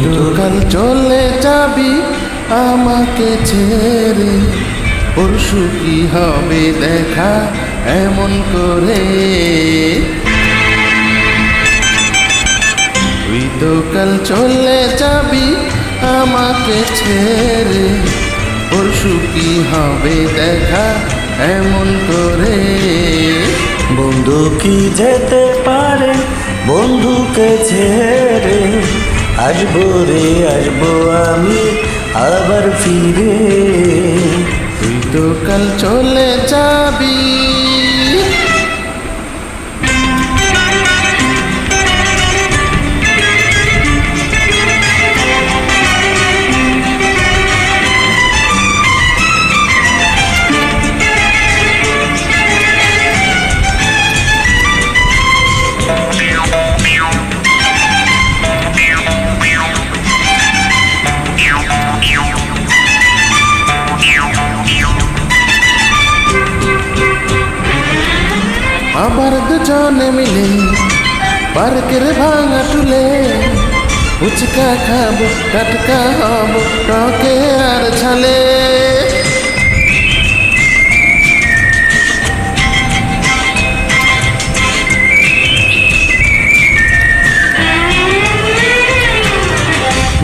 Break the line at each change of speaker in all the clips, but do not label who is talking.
তো কাল চলে যাবি আমাকে ছেড়ে, পরশু কি হবে দেখা এমন করে। তুই তো কাল চলে যাবি আমাকে ছেড়ে, পরশু কি হবে দেখা এমন করে।
বন্ধু কি যেতে পারে বন্ধুকে ছেড়ে, আসবো রে আসবো আমি আবার ফিরে।
তুই তো কাল চলে যাবি। আবার দুজনে মিলে পার্কের ভাঙা টুলে ফুচকা খাবো, টাটকা হবো টকে আর ঝালে।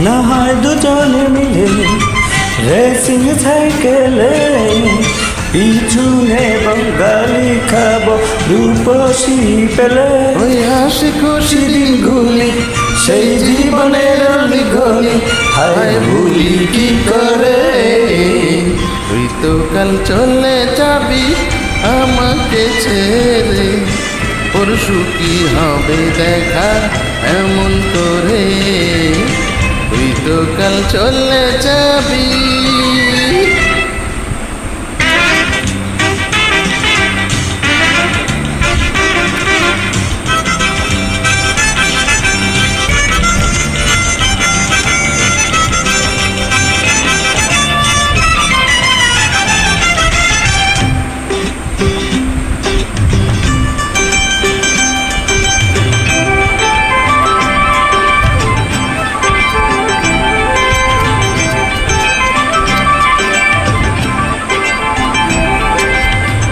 না হয় দুজনে মিলে রেসিং সাইকেলে, পিছনে বঙ্গালি খাবো রূপসী পেলে।
ওই হাসি খুশি দিনগুলি সেই জীবনের অলিগলি, হায় ভুলি কি করে। তুই তো কাল চলে যাবি আমাকে ছেড়ে, পরশু কি হবে দেখা এমন করে। তুই তো কাল চলে যাবি।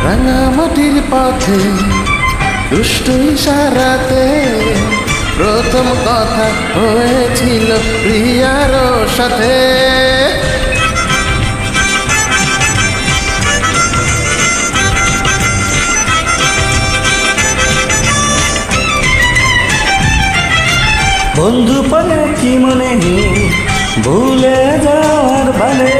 রাঙামাটির পথে দুষ্ট ইশারাতে প্রথম কথা হয়েছিল প্রিয়ার সাথে।
বন্ধু পরে কি মনে ভুলে যাওয়ার ভালে,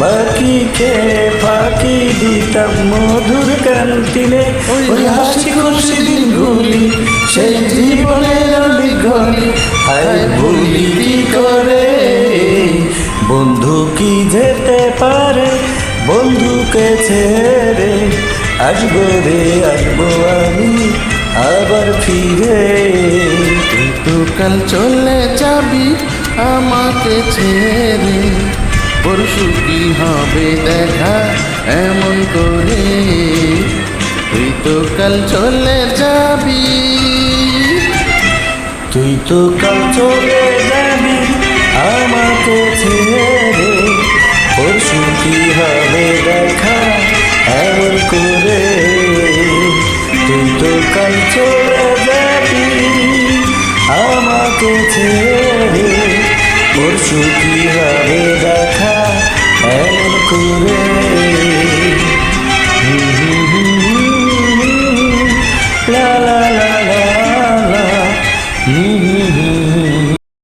বাকি খেয়ে ফাঁকি দিতাম মধুর ক্যান্টিনে।
ওই হাসি খুশি দিনগুলি সেই জীবনের অলিগলি, হায় ভুলি কি করে।
বন্ধু কি যেতে পারে বন্ধুকে ছেড়ে, আসবো রে আসবো আমি আবার ফিরে।
তুই তো কাল চলে যাবি আমাকে ছেড়ে, পরশু কি হবে দেখা এমন করে। তুই তো কাল চলে যাবি।
তুই তো কাল চলে যাবি আমাকে ছেড়ে, পরশু কি হবে দেখা এমন করে। তুই তো কাল চলে যাবি আমাকে ছেড়ে, পরশু কি হবে দেখা এমন করে।